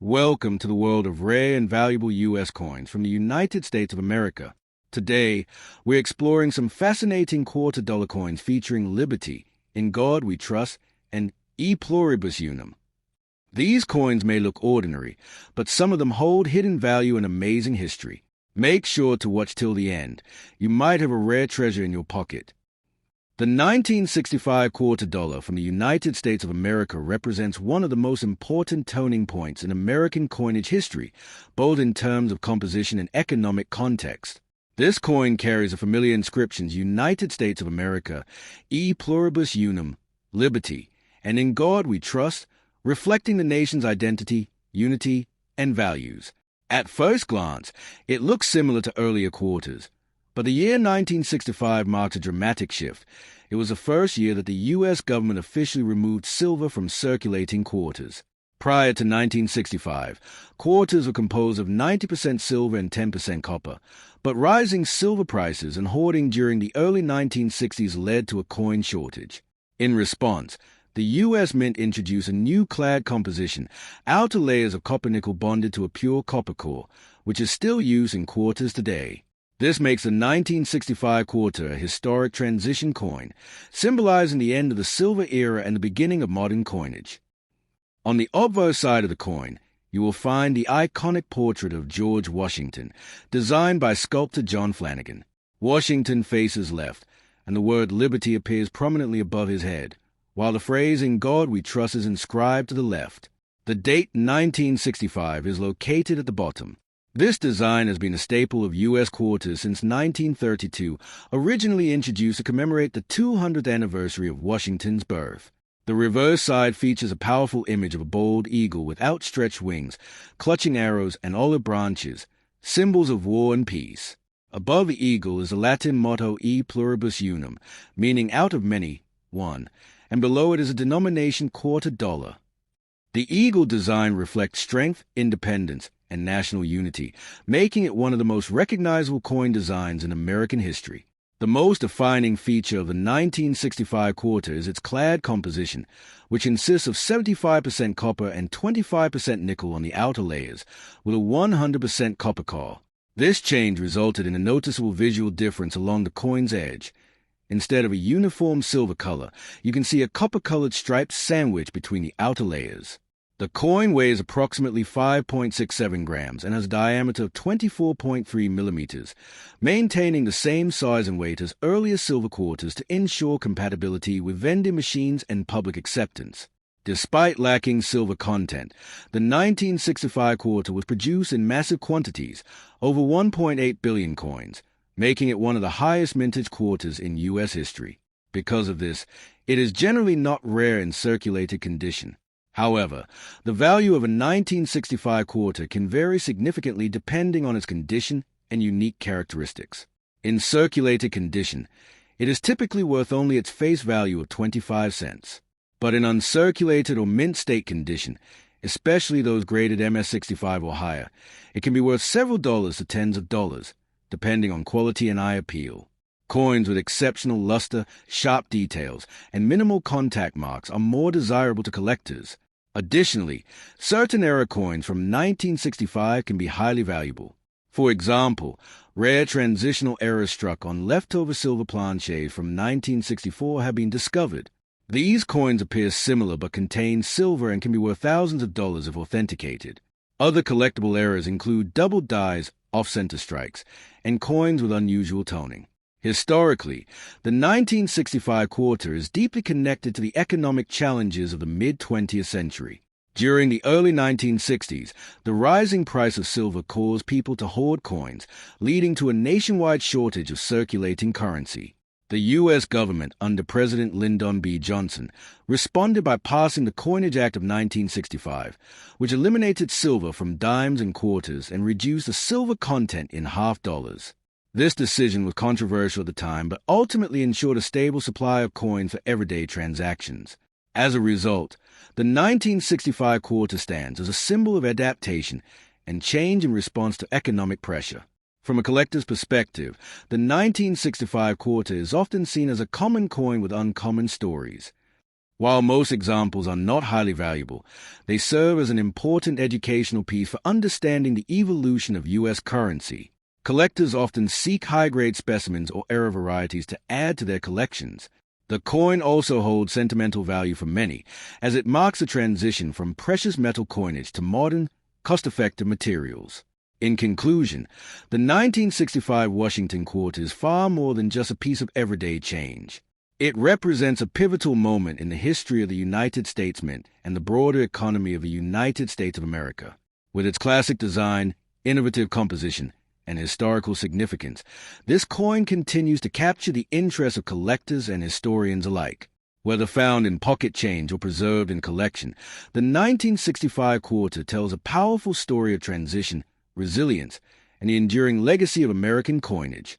Welcome to the world of rare and valuable U.S. coins from the United States of America. Today, we're exploring some fascinating quarter-dollar coins featuring Liberty, In God We Trust, and E Pluribus Unum. These coins may look ordinary, but some of them hold hidden value and amazing history. Make sure to watch till the end. You might have a rare treasure in your pocket. The 1965 quarter dollar from the United States of America represents one of the most important turning points in American coinage history, both in terms of composition and economic context. This coin carries the familiar inscriptions United States of America, E Pluribus Unum, Liberty, and In God We Trust, reflecting the nation's identity, unity, and values. At first glance, it looks similar to earlier quarters. But the year 1965 marked a dramatic shift. It was the first year that the U.S. government officially removed silver from circulating quarters. Prior to 1965, quarters were composed of 90% silver and 10% copper, but rising silver prices and hoarding during the early 1960s led to a coin shortage. In response, the U.S. Mint introduced a new clad composition, outer layers of copper-nickel bonded to a pure copper core, which is still used in quarters today. This makes the 1965 quarter a historic transition coin, symbolizing the end of the silver era and the beginning of modern coinage. On the obverse side of the coin, you will find the iconic portrait of George Washington, designed by sculptor John Flanagan. Washington faces left, and the word liberty appears prominently above his head, while the phrase In God We Trust is inscribed to the left. The date 1965 is located at the bottom. This design has been a staple of U.S. quarters since 1932, originally introduced to commemorate the 200th anniversary of Washington's birth. The reverse side features a powerful image of a bold eagle with outstretched wings, clutching arrows and olive branches, symbols of war and peace. Above the eagle is the Latin motto E Pluribus Unum, meaning out of many, one, and below it is a denomination quarter dollar. The eagle design reflects strength, independence, and national unity, making it one of the most recognizable coin designs in American history. The most defining feature of the 1965 quarter is its clad composition, which consists of 75% copper and 25% nickel on the outer layers, with a 100% copper core. This change resulted in a noticeable visual difference along the coin's edge. Instead of a uniform silver color, you can see a copper-colored striped sandwich between the outer layers. The coin weighs approximately 5.67 grams and has a diameter of 24.3 millimeters, maintaining the same size and weight as earlier silver quarters to ensure compatibility with vending machines and public acceptance. Despite lacking silver content, the 1965 quarter was produced in massive quantities, over 1.8 billion coins, making it one of the highest mintage quarters in U.S. history. Because of this, it is generally not rare in circulated condition. However, the value of a 1965 quarter can vary significantly depending on its condition and unique characteristics. In circulated condition, it is typically worth only its face value of 25 cents. But in uncirculated or mint state condition, especially those graded MS65 or higher, it can be worth several dollars to tens of dollars, depending on quality and eye appeal. Coins with exceptional luster, sharp details, and minimal contact marks are more desirable to collectors. Additionally, certain era coins from 1965 can be highly valuable. For example, rare transitional errors struck on leftover silver planchets from 1964 have been discovered. These coins appear similar but contain silver and can be worth thousands of dollars if authenticated. Other collectible errors include double dies, off-center strikes, and coins with unusual toning. Historically, the 1965 quarter is deeply connected to the economic challenges of the mid-20th century. During the early 1960s, the rising price of silver caused people to hoard coins, leading to a nationwide shortage of circulating currency. The U.S. government, under President Lyndon B. Johnson, responded by passing the Coinage Act of 1965, which eliminated silver from dimes and quarters and reduced the silver content in half dollars. This decision was controversial at the time, but ultimately ensured a stable supply of coins for everyday transactions. As a result, the 1965 quarter stands as a symbol of adaptation and change in response to economic pressure. From a collector's perspective, the 1965 quarter is often seen as a common coin with uncommon stories. While most examples are not highly valuable, they serve as an important educational piece for understanding the evolution of U.S. currency. Collectors often seek high-grade specimens or era varieties to add to their collections. The coin also holds sentimental value for many, as it marks a transition from precious metal coinage to modern, cost-effective materials. In conclusion, the 1965 Washington quarter is far more than just a piece of everyday change. It represents a pivotal moment in the history of the United States Mint and the broader economy of the United States of America. With its classic design, innovative composition, and historical significance, this coin continues to capture the interest of collectors and historians alike. Whether found in pocket change or preserved in collection, the 1965 quarter tells a powerful story of transition, resilience, and the enduring legacy of American coinage.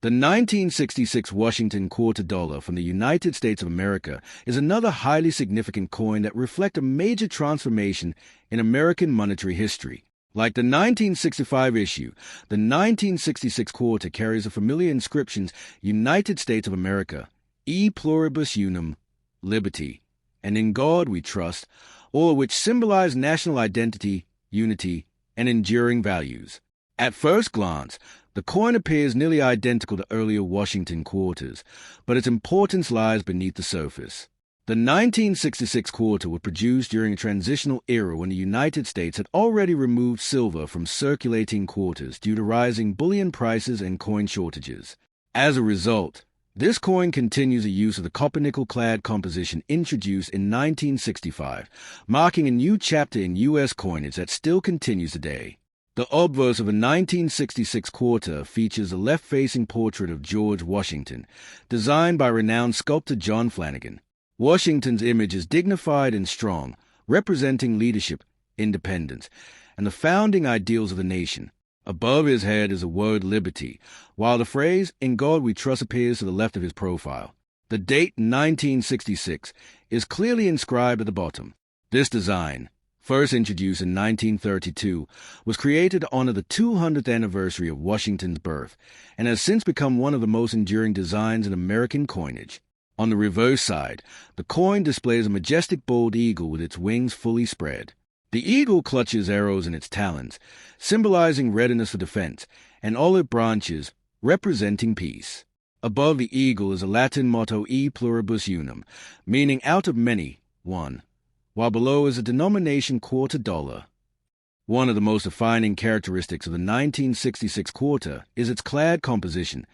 The 1966 Washington quarter dollar from the United States of America is another highly significant coin that reflects a major transformation in American monetary history. Like the 1965 issue, the 1966 quarter carries the familiar inscriptions United States of America, E pluribus unum, liberty, and In God We Trust, all of which symbolize national identity, unity, and enduring values. At first glance, the coin appears nearly identical to earlier Washington quarters, but its importance lies beneath the surface. The 1966 quarter was produced during a transitional era when the United States had already removed silver from circulating quarters due to rising bullion prices and coin shortages. As a result, this coin continues the use of the copper-nickel-clad composition introduced in 1965, marking a new chapter in U.S. coinage that still continues today. The obverse of a 1966 quarter features a left-facing portrait of George Washington, designed by renowned sculptor John Flanagan. Washington's image is dignified and strong, representing leadership, independence, and the founding ideals of the nation. Above his head is the word liberty, while the phrase In God We Trust appears to the left of his profile. The date 1966 is clearly inscribed at the bottom. This design, first introduced in 1932, was created to honor the 200th anniversary of Washington's birth, and has since become one of the most enduring designs in American coinage. On the reverse side, the coin displays a majestic bald eagle with its wings fully spread. The eagle clutches arrows in its talons, symbolizing readiness for defense, and olive branches, representing peace. Above the eagle is a Latin motto E pluribus unum, meaning out of many, one, while below is a denomination quarter dollar. One of the most defining characteristics of the 1966 quarter is its clad composition,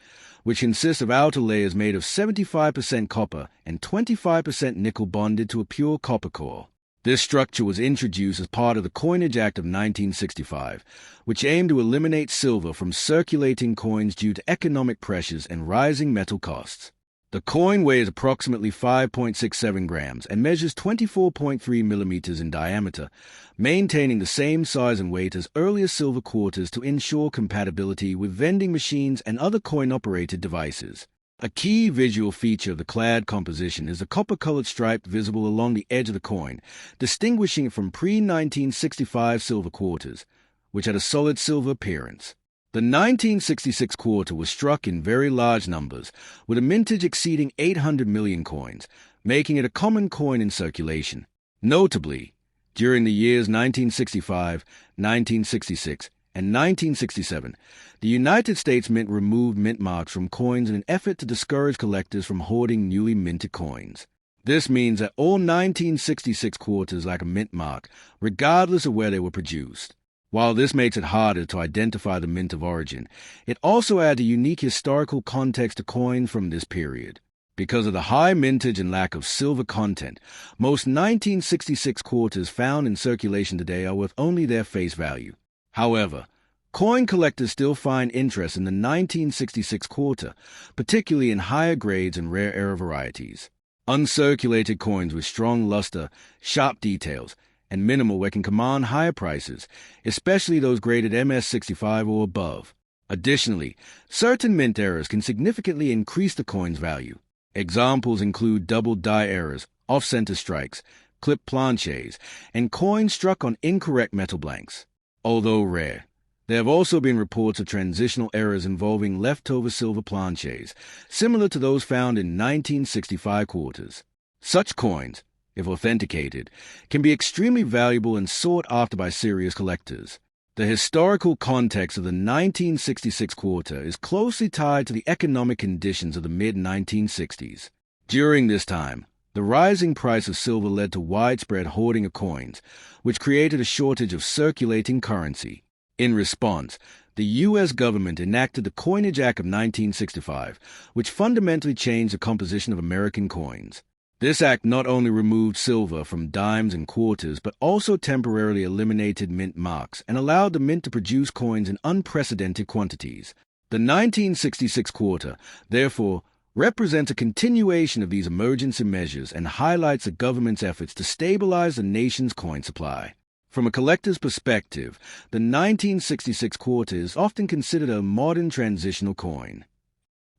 which consists of outer layers made of 75% copper and 25% nickel bonded to a pure copper core. This structure was introduced as part of the Coinage Act of 1965, which aimed to eliminate silver from circulating coins due to economic pressures and rising metal costs. The coin weighs approximately 5.67 grams and measures 24.3 millimeters in diameter, maintaining the same size and weight as earlier silver quarters to ensure compatibility with vending machines and other coin-operated devices. A key visual feature of the clad composition is the copper-colored stripe visible along the edge of the coin, distinguishing it from pre-1965 silver quarters, which had a solid silver appearance. The 1966 quarter was struck in very large numbers, with a mintage exceeding 800 million coins, making it a common coin in circulation. Notably, during the years 1965, 1966, and 1967, the United States Mint removed mint marks from coins in an effort to discourage collectors from hoarding newly minted coins. This means that all 1966 quarters lack a mint mark, regardless of where they were produced. While this makes it harder to identify the mint of origin, it also adds a unique historical context to coins from this period. Because of the high mintage and lack of silver content, most 1966 quarters found in circulation today are worth only their face value. However, coin collectors still find interest in the 1966 quarter, particularly in higher grades and rare era varieties. Uncirculated coins with strong luster, sharp details, and minimal weight can command higher prices, especially those graded MS65 or above. Additionally, certain mint errors can significantly increase the coin's value. Examples include double die errors, off-center strikes, clip planches, and coins struck on incorrect metal blanks. Although rare, there have also been reports of transitional errors involving leftover silver planches, similar to those found in 1965 quarters. Such coins, if authenticated, can be extremely valuable and sought after by serious collectors. The historical context of the 1966 quarter is closely tied to the economic conditions of the mid-1960s. During this time, the rising price of silver led to widespread hoarding of coins, which created a shortage of circulating currency. In response, the U.S. government enacted the Coinage Act of 1965, which fundamentally changed the composition of American coins. This act not only removed silver from dimes and quarters, but also temporarily eliminated mint marks and allowed the mint to produce coins in unprecedented quantities. The 1966 quarter, therefore, represents a continuation of these emergency measures and highlights the government's efforts to stabilize the nation's coin supply. From a collector's perspective, the 1966 quarter is often considered a modern transitional coin.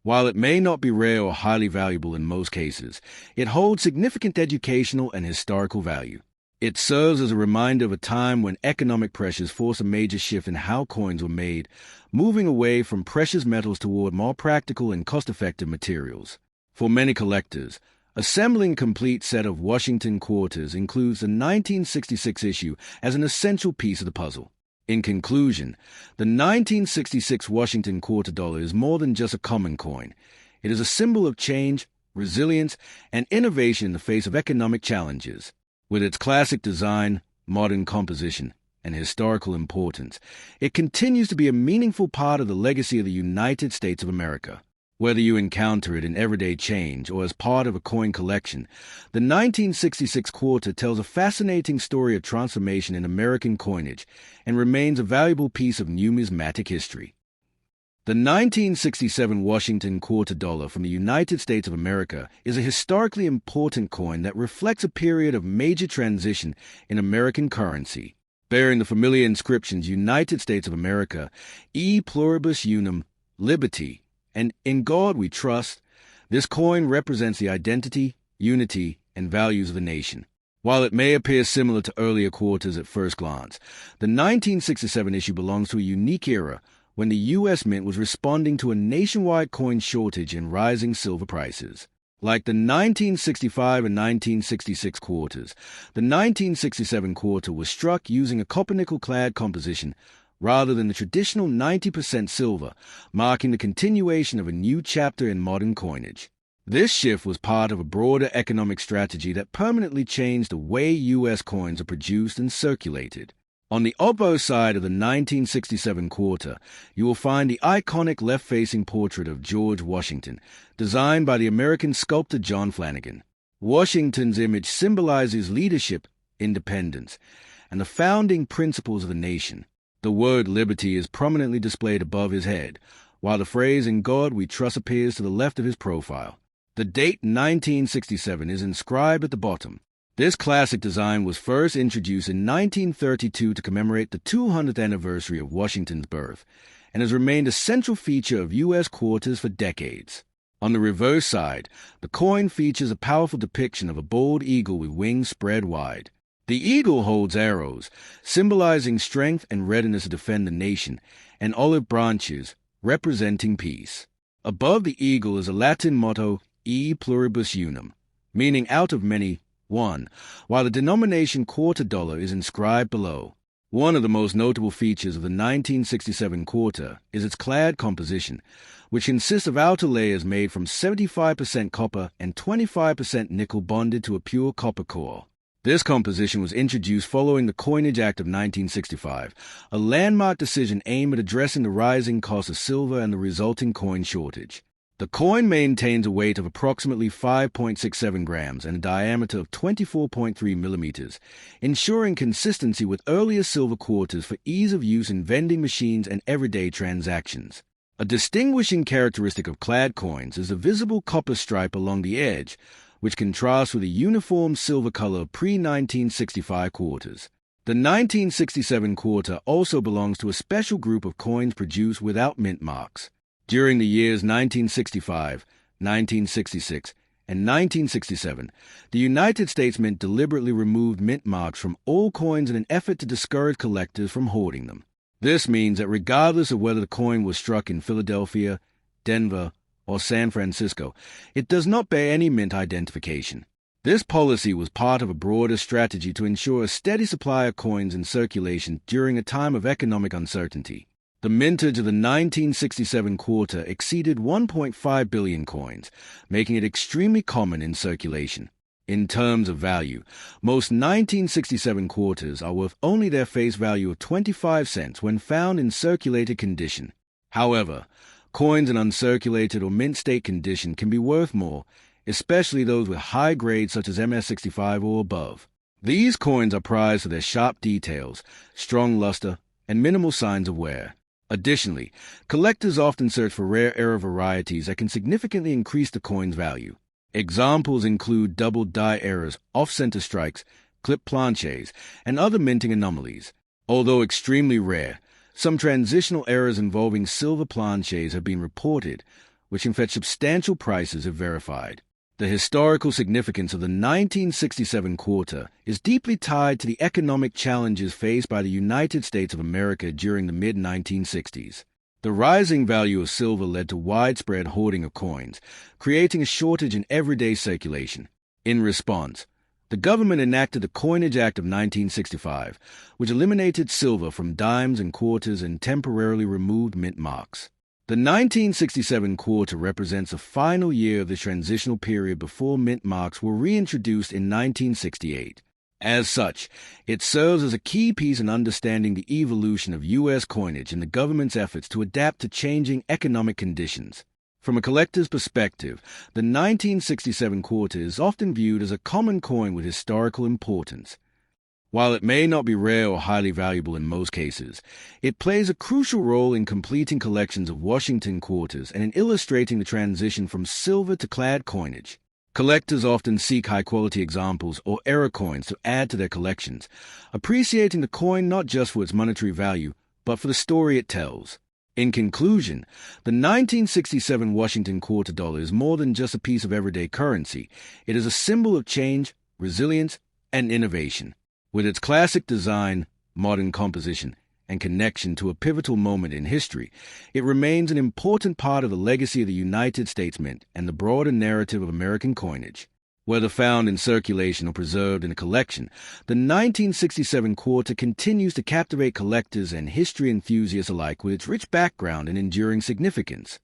While it may not be rare or highly valuable in most cases, it holds significant educational and historical value. It serves as a reminder of a time when economic pressures forced a major shift in how coins were made, moving away from precious metals toward more practical and cost-effective materials. For many collectors, assembling a complete set of Washington quarters includes the 1966 issue as an essential piece of the puzzle. In conclusion, the 1966 Washington quarter dollar is more than just a common coin. It is a symbol of change, resilience, and innovation in the face of economic challenges. With its classic design, modern composition, and historical importance, it continues to be a meaningful part of the legacy of the United States of America. Whether you encounter it in everyday change or as part of a coin collection, the 1966 quarter tells a fascinating story of transformation in American coinage and remains a valuable piece of numismatic history. The 1967 Washington quarter dollar from the United States of America is a historically important coin that reflects a period of major transition in American currency. Bearing the familiar inscriptions United States of America, E Pluribus Unum, Liberty, and In God We Trust, this coin represents the identity, unity, and values of the nation. While it may appear similar to earlier quarters at first glance, the 1967 issue belongs to a unique era when the U.S. Mint was responding to a nationwide coin shortage and rising silver prices. Like the 1965 and 1966 quarters, the 1967 quarter was struck using a copper-nickel-clad composition rather than the traditional 90% silver, marking the continuation of a new chapter in modern coinage. This shift was part of a broader economic strategy that permanently changed the way U.S. coins are produced and circulated. On the opposite side of the 1967 quarter, you will find the iconic left-facing portrait of George Washington, designed by the American sculptor John Flanagan. Washington's image symbolizes leadership, independence, and the founding principles of the nation. The word liberty is prominently displayed above his head, while the phrase In God We Trust appears to the left of his profile. The date 1967 is inscribed at the bottom. This classic design was first introduced in 1932 to commemorate the 200th anniversary of Washington's birth, and has remained a central feature of U.S. quarters for decades. On the reverse side, the coin features a powerful depiction of a bald eagle with wings spread wide. The eagle holds arrows, symbolizing strength and readiness to defend the nation, and olive branches, representing peace. Above the eagle is a Latin motto, E Pluribus Unum, meaning out of many, one, while the denomination quarter dollar is inscribed below. One of the most notable features of the 1967 quarter is its clad composition, which consists of outer layers made from 75% copper and 25% nickel bonded to a pure copper core. This composition was introduced following the Coinage Act of 1965, a landmark decision aimed at addressing the rising cost of silver and the resulting coin shortage. The coin maintains a weight of approximately 5.67 grams and a diameter of 24.3 millimeters, ensuring consistency with earlier silver quarters for ease of use in vending machines and everyday transactions. A distinguishing characteristic of clad coins is the visible copper stripe along the edge, which contrasts with the uniform silver color of pre-1965 quarters. The 1967 quarter also belongs to a special group of coins produced without mint marks. During the years 1965, 1966, and 1967, the United States Mint deliberately removed mint marks from all coins in an effort to discourage collectors from hoarding them. This means that regardless of whether the coin was struck in Philadelphia, Denver, or San Francisco, it does not bear any mint identification. This policy was part of a broader strategy to ensure a steady supply of coins in circulation during a time of economic uncertainty. The mintage of the 1967 quarter exceeded 1.5 billion coins, making it extremely common in circulation. In terms of value, most 1967 quarters are worth only their face value of 25 cents when found in circulated condition. However, coins in uncirculated or mint state condition can be worth more, especially those with high grades such as MS65 or above. These coins are prized for their sharp details, strong luster, and minimal signs of wear. Additionally, collectors often search for rare error varieties that can significantly increase the coin's value. Examples include double die errors, off-center strikes, clip planches, and other minting anomalies. Although extremely rare, some transitional errors involving silver planches have been reported, which can fetch substantial prices if verified. The historical significance of the 1967 quarter is deeply tied to the economic challenges faced by the United States of America during the mid-1960s. The rising value of silver led to widespread hoarding of coins, creating a shortage in everyday circulation. In response, the government enacted the Coinage Act of 1965, which eliminated silver from dimes and quarters and temporarily removed mint marks. The 1967 quarter represents the final year of the transitional period before mint marks were reintroduced in 1968. As such, it serves as a key piece in understanding the evolution of U.S. coinage and the government's efforts to adapt to changing economic conditions. From a collector's perspective, the 1967 quarter is often viewed as a common coin with historical importance. While it may not be rare or highly valuable in most cases, it plays a crucial role in completing collections of Washington quarters and in illustrating the transition from silver to clad coinage. Collectors often seek high-quality examples or error coins to add to their collections, appreciating the coin not just for its monetary value, but for the story it tells. In conclusion, the 1967 Washington quarter dollar is more than just a piece of everyday currency. It is a symbol of change, resilience, and innovation. With its classic design, modern composition, and connection to a pivotal moment in history, it remains an important part of the legacy of the United States Mint and the broader narrative of American coinage. Whether found in circulation or preserved in a collection, the 1967 quarter continues to captivate collectors and history enthusiasts alike with its rich background and enduring significance.